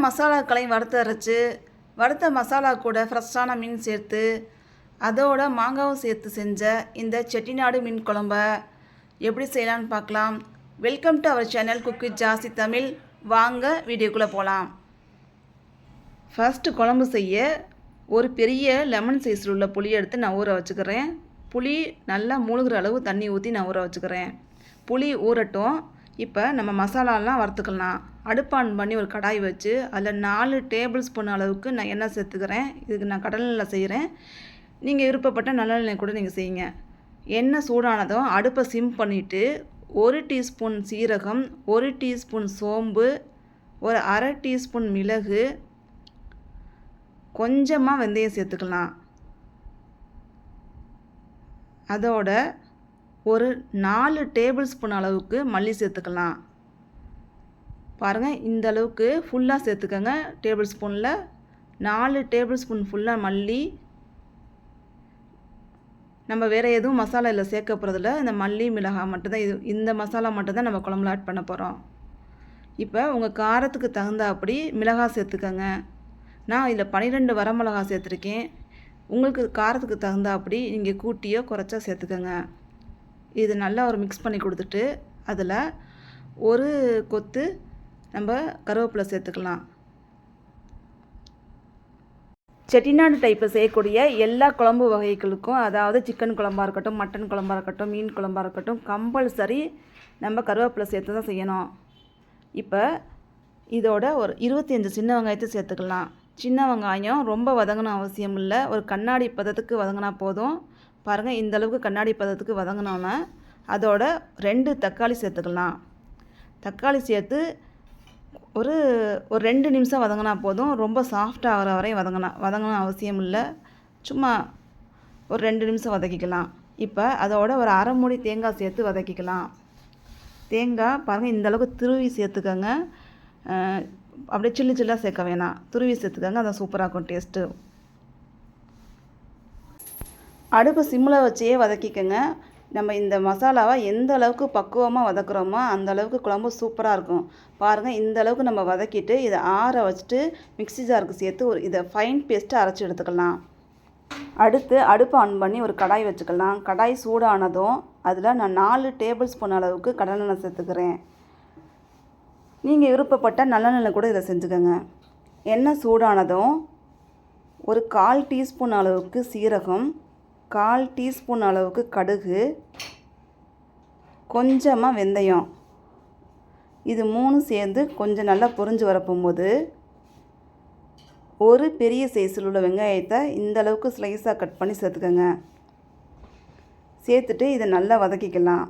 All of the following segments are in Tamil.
மசாலாக்களையும் வறுத்து அரைச்சி வறுத்த மசாலா கூட ஃப்ரெஷ்ஷான மீன் சேர்த்து அதோட மாங்காவும் சேர்த்து செஞ்ச இந்த செட்டிநாடு மீன் குழம்ப எப்படி செய்யலான்னு பார்க்கலாம். Welcome to our channel cook with Jasi Tamil. வாங்க வீடியோக்குள்ளே போகலாம். ஃபஸ்ட்டு குழம்பு செய்ய ஒரு பெரிய லெமன் சைஸில் உள்ள புளியை எடுத்து நான் ஊற வச்சுக்கிறேன். புளி நல்லா மூழ்கிற அளவு தண்ணி ஊற்றி நான் ஊற வச்சுக்கிறேன். புளி ஊறட்டும். இப்போ நம்ம மசாலாலாம் வறுத்துக்கலாம். அடுப்பு ஆன் பண்ணி ஒரு கடாய் வச்சு அதில் 4 டேபிள் ஸ்பூன் அளவுக்கு நான் எண்ணெய் சேர்த்துக்கிறேன். இதுக்கு நான் கடலெண்ணெய் செய்கிறேன். நீங்கள் விருப்பப்பட்ட நல்லெண்ணெய் கூட நீங்கள் செய்யுங்க. எண்ணெய் சூடானதும் அடுப்பை சிம் பண்ணிவிட்டு 1 டீஸ்பூன் சீரகம், 1 டீஸ்பூன் சோம்பு, ஒரு அரை டீஸ்பூன் மிளகு, கொஞ்சமாக வெந்தயம் சேர்த்துக்கலாம். அதோட ஒரு 4 டேபிள் ஸ்பூன் அளவுக்கு மல்லி சேர்த்துக்கலாம். பாருங்கள், இந்த அளவுக்கு ஃபுல்லாக சேர்த்துக்கோங்க. டேபிள் ஸ்பூனில் 4 டேபிள் ஸ்பூன் ஃபுல்லாக மல்லி. நம்ம வேறு எதுவும் மசாலா இல்லை சேர்க்க போகிறதில்ல. இந்த மல்லி மிளகாய் மட்டும்தான், இந்த மசாலா மட்டும்தான் நம்ம குழம்புல ஆட் பண்ண போகிறோம். இப்போ உங்கள் காரத்துக்கு தகுந்தாப்படி மிளகாய் சேர்த்துக்கோங்க. நான் இதில் 12 வரமிளகாய் சேர்த்துருக்கேன். உங்களுக்கு காரத்துக்கு தகுந்தாப்படி நீங்கள் கூட்டியோ குறைச்சா சேர்த்துக்கோங்க. இது நல்லா ஒரு மிக்ஸ் பண்ணி கொடுத்துட்டு அதில் ஒரு கொத்து நம்ம கருவேப்பிலை சேர்த்துக்கலாம். செட்டிநாடு டைப்பில் செய்யக்கூடிய எல்லா குழம்பு வகைகளுக்கும், அதாவது சிக்கன் குழம்பாக இருக்கட்டும், மட்டன் குழம்பாக இருக்கட்டும், மீன் குழம்பாக இருக்கட்டும், கம்பல்சரி நம்ம கருவேப்பிலை சேர்த்து தான் செய்யணும். இப்போ இதோட ஒரு 25 சின்ன வெங்காயத்தை சேர்த்துக்கலாம். சின்ன வெங்காயம் ரொம்ப வதங்கணும் அவசியம் இல்லை. ஒரு கண்ணாடி பதத்துக்கு வதங்கினா போதும். பாருங்கள், இந்த அளவுக்கு கண்ணாடி பதத்துக்கு வதங்கினோன்னா அதோட 2 தக்காளி சேர்த்துக்கலாம். தக்காளி சேர்த்து ஒரு 2 நிமிஷம் வதங்கினா போதும். ரொம்ப சாஃப்டாக ஆகிற வரையும் வதங்கணும் அவசியம் இல்லை. சும்மா ஒரு 2 நிமிஷம் வதக்கிக்கலாம். இப்போ அதோட ஒரு அரை மூடி தேங்காய் சேர்த்து வதக்கிக்கலாம். தேங்காய் பாருங்கள், இந்த அளவுக்கு துருவி சேர்த்துக்கோங்க. அப்படியே சில்லு சில்லாக சேர்க்க வேணாம், துருவி சேர்த்துக்கோங்க. அதான் சூப்பராக இருக்கும் டேஸ்ட்டு. அடுப்பு சிம்மில் வச்சே வதக்கிக்கோங்க. நம்ம இந்த மசாலாவை எந்த அளவுக்கு பக்குவமாக வதக்குறோமோ அந்த அளவுக்கு குழம்பு சூப்பராக இருக்கும். பாருங்கள், இந்த அளவுக்கு நம்ம வதக்கிட்டு இதை ஆற வச்சுட்டு மிக்ஸி ஜாருக்கு சேர்த்து இதை ஃபைன் பேஸ்ட்டு அரைச்சி எடுத்துக்கலாம். அடுத்து அடுப்பு ஆன் பண்ணி ஒரு கடாய் வச்சுக்கலாம். கடாய் சூடானதும் அதில் நான் 4 டேபிள் ஸ்பூன் அளவுக்கு கடலெண்ணெய் சேர்த்துக்கிறேன். நீங்கள் விருப்பப்பட்ட நல்லெண்ணெய் கூட இதை செஞ்சுக்கோங்க. எண்ணெய் சூடானதும் ஒரு 1/4 டீஸ்பூன் அளவுக்கு சீரகம், 1/4 டீஸ்பூன் அளவுக்கு கடுகு, கொஞ்சமாக வெந்தயம், இது 3 சேர்ந்து கொஞ்சம் நல்லா பொரிஞ்சு வரப்போகும்போது ஒரு பெரிய சைஸில் உள்ள வெங்காயத்தை இந்த அளவுக்கு ஸ்லைஸாக கட் பண்ணி சேர்த்துக்கோங்க. சேர்த்துட்டு இதை நல்லா வதக்கிக்கலாம்.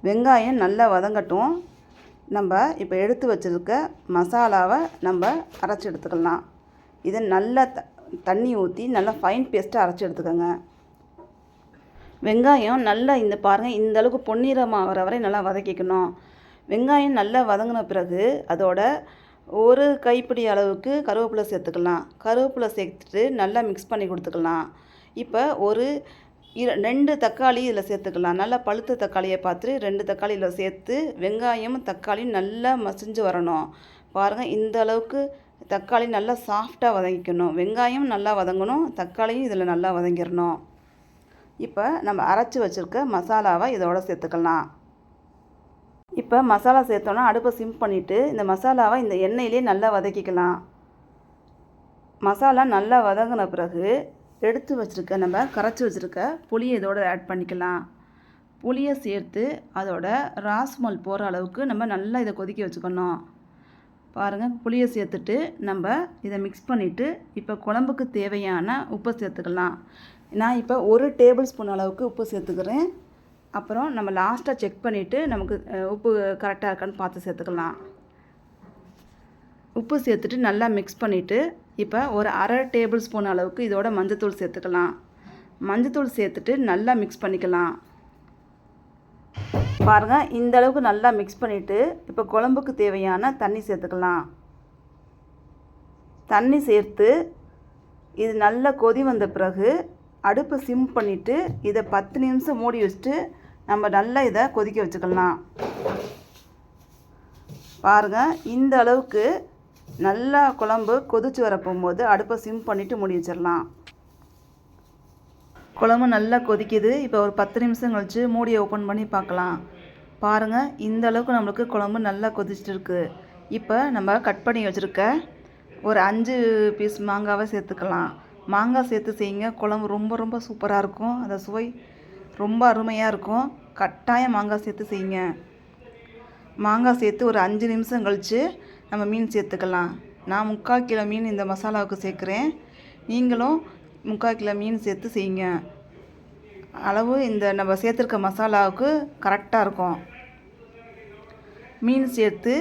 வெங்காயம் நல்லா வதங்கட்டும். நம்ம இப்போ எடுத்து வச்சுருக்க மசாலாவை நம்ம அரைச்சி எடுத்துக்கலாம். இதை நல்லா தண்ணி ஊற்றி நல்லா ஃபைன் பேஸ்ட்டாக அரைச்சி எடுத்துக்கோங்க. வெங்காயம் நல்லா இந்த பாருங்கள், இந்த அளவுக்கு பொன்னிறமாக வர வரை நல்லா வதக்கிக்கணும். வெங்காயம் நல்லா வதங்கின பிறகு அதோட ஒரு கைப்பிடி அளவுக்கு கருவேப்பிலை சேர்த்துக்கலாம். கருவேப்பிலை சேர்த்துட்டு நல்லா மிக்ஸ் பண்ணி கொடுத்துக்கலாம். இப்போ ஒரு 2 தக்காளி இதில் சேர்த்துக்கலாம். நல்லா பழுத்த தக்காளியை பார்த்துட்டு 2 தக்காளி இதில் சேர்த்து வெங்காயம் தக்காளியும் நல்லா மசிஞ்சு வரணும். பாருங்கள், இந்த அளவுக்கு தக்காளி நல்லா சாஃப்டாக வதங்கிக்கணும். வெங்காயம் நல்லா வதங்கணும், தக்காளியும் இதில் நல்லா வதங்கிடணும். இப்போ நம்ம அரைச்சி வச்சுருக்க மசாலாவை இதோட சேர்த்துக்கலாம். இப்போ மசாலா சேர்த்தோன்னா அடுப்பை சிம் பண்ணிவிட்டு இந்த மசாலாவை இந்த எண்ணெயிலே நல்லா வதக்கிக்கலாம். மசாலா நல்லா வதங்கின பிறகு எடுத்து வச்சுருக்க நம்ம கரைச்சி வச்சுருக்க புளியை இதோட ஆட் பண்ணிக்கலாம். புளியை சேர்த்து அதோட ராஸ்மல் போகிற அளவுக்கு நம்ம நல்லா இதை கொதிக்க வச்சுக்கணும். பாருங்கள், புளியை சேர்த்துட்டு நம்ம இதை மிக்ஸ் பண்ணிவிட்டு இப்போ குழம்புக்கு தேவையான உப்பை சேர்த்துக்கலாம். நான் இப்போ 1 டேபிள் ஸ்பூன் அளவுக்கு உப்பு சேர்த்துக்கிறேன். அப்புறம் நம்ம லாஸ்ட்டாக செக் பண்ணிவிட்டு நமக்கு உப்பு கரெக்டாக இருக்கான்னு பார்த்து சேர்த்துக்கலாம். உப்பு சேர்த்துட்டு நல்லா மிக்ஸ் பண்ணிவிட்டு இப்போ ஒரு அரை டேபிள் ஸ்பூன் அளவுக்கு இதோட மஞ்சத்தூள் சேர்த்துக்கலாம். மஞ்சத்தூள் சேர்த்துட்டு நல்லா மிக்ஸ் பண்ணிக்கலாம். பாருங்கள், இந்த அளவுக்கு நல்லா மிக்ஸ் பண்ணிவிட்டு இப்போ குழம்புக்கு தேவையான தண்ணி சேர்த்துக்கலாம். தண்ணி சேர்த்து இது நல்லா கொதி வந்த பிறகு அடுப்பை சிம் பண்ணிவிட்டு இதை 10 நிமிஷம் மூடி வச்சுட்டு நம்ம நல்லா இதை கொதிக்க வச்சுக்கலாம். பாருங்கள், இந்த அளவுக்கு நல்லா குழம்பு கொதித்து வர போகும்போது அடுப்பை சிம் பண்ணிவிட்டு மூடி வச்சிடலாம். குழம்பு நல்லா கொதிக்குது. இப்போ ஒரு 10 நிமிஷம் கழித்து மூடியை ஓப்பன் பண்ணி பார்க்கலாம். பாருங்கள், இந்த அளவுக்கு நம்மளுக்கு குழம்பு நல்லா கொதிச்சுட்டு இருக்குது. இப்போ நம்ம கட் பண்ணி வச்சுருக்க ஒரு 5 பீஸ் மாங்காவை சேர்த்துக்கலாம். மாங்காய் சேர்த்து செய்யுங்க, குழம்பு ரொம்ப ரொம்ப சூப்பராக இருக்கும். அந்த சுவை ரொம்ப அருமையாக இருக்கும். கட்டாயம் மாங்காய் சேர்த்து செய்யுங்க. மாங்காய் சேர்த்து ஒரு 5 நிமிஷம் கழித்து நம்ம மீன் சேர்த்துக்கலாம். நான் 3/4 கிலோ மீன் இந்த மசாலாவுக்கு சேர்க்குறேன். நீங்களும் 3/4 கிலோ மீன் சேர்த்து செய்யுங்க. அளவு இந்த நம்ம சேர்த்துருக்க மசாலாவுக்கு கரெக்டாக இருக்கும். மீன் சேர்த்து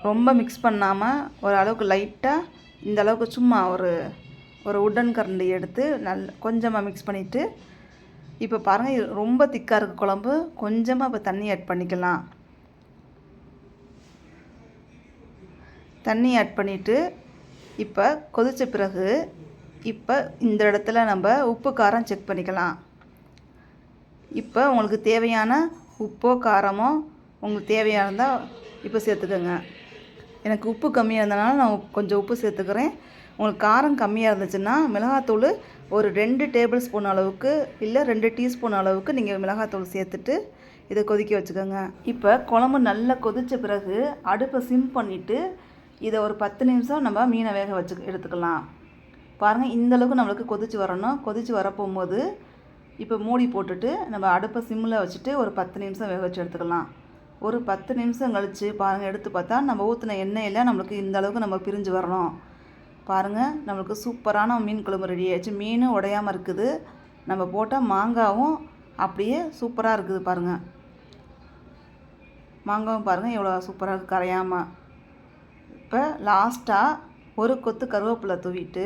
ரொம்ப மிக்ஸ் பண்ணாமல் ஒரு அளவுக்கு லைட்டாக இந்த அளவுக்கு சும்மா ஒரு உடன் கரண்டி எடுத்து கொஞ்சமாக மிக்ஸ் பண்ணிவிட்டு, இப்போ பாருங்கள், இது ரொம்ப திக்காக இருக்குது குழம்பு. கொஞ்சமாக இப்போ தண்ணி ஆட் பண்ணிக்கலாம். தண்ணி ஆட் பண்ணிவிட்டு இப்போ கொதித்த பிறகு இப்போ இந்த இடத்துல நம்ம உப்பு காரம் செக் பண்ணிக்கலாம். இப்போ உங்களுக்கு தேவையான உப்போ காரமோ உங்களுக்கு தேவையானதால் இப்போ சேர்த்துக்கோங்க. எனக்கு உப்பு கம்மியாக இருந்தனால நான் கொஞ்சம் உப்பு சேர்த்துக்கிறேன். உங்களுக்கு காரம் கம்மியாக இருந்துச்சுன்னா மிளகாத்தூள் ஒரு 2 டேபிள் ஸ்பூன் அளவுக்கு இல்லை 2 டீஸ்பூன் அளவுக்கு நீங்கள் மிளகாத்தூள் சேர்த்துட்டு இதை கொதிக்க வச்சுக்கோங்க. இப்போ குழம்பு நல்லா கொதித்த பிறகு அடுப்பை சிம் பண்ணிவிட்டு இதை ஒரு 10 நிமிஷம் நம்ம மீனை வேக வச்சு எடுத்துக்கலாம். பாருங்கள், இந்தளவுக்கு நம்மளுக்கு கொதித்து வரணும். கொதித்து வரப்போகும்போது இப்போ மூடி போட்டுட்டு நம்ம அடுப்பை சிம்மில் வச்சுட்டு ஒரு 10 நிமிஷம் வேக வச்சு எடுத்துக்கலாம். ஒரு 10 நிமிஷம் கழித்து பாருங்கள், எடுத்து பார்த்தா நம்ம ஊற்றின எண்ணெயில் நம்மளுக்கு இந்த அளவுக்கு நம்ம பிரிஞ்சு வரணும். பாருங்கள், நம்மளுக்கு சூப்பரான மீன் குழம்பு ரெடி ஆகிடுச்சு. மீனும் உடையாமல் இருக்குது. நம்ம போட்ட மாங்காவும் அப்படியே சூப்பராக இருக்குது. பாருங்கள், மாங்காவும் பாருங்கள் எவ்வளோ சூப்பராக இருக்குது கரையாமல். இப்போ லாஸ்ட்டாக ஒரு கொத்து கருவேப்பிலை தூவிட்டு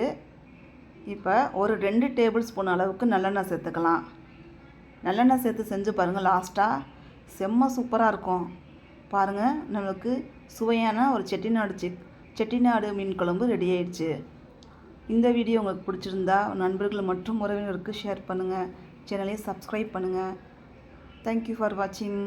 இப்போ ஒரு 2 டேபிள் ஸ்பூன் அளவுக்கு நல்லெண்ணெய் சேர்த்துக்கலாம். நல்லெண்ணெய் சேர்த்து செஞ்சு பாருங்கள், லாஸ்ட்டாக செம்ம சூப்பராக இருக்கும். பாருங்கள், நம்மளுக்கு சுவையான ஒரு செட்டிநாடு மீன் குழம்பு ரெடி ஆயிடுச்சு. இந்த வீடியோ உங்களுக்கு பிடிச்சிருந்தா நண்பர்கள் மற்றும் உறவினருக்கு ஷேர் பண்ணுங்கள். சேனலை சப்ஸ்கிரைப் பண்ணுங்கள். தேங்க்யூ ஃபார் வாட்சிங்.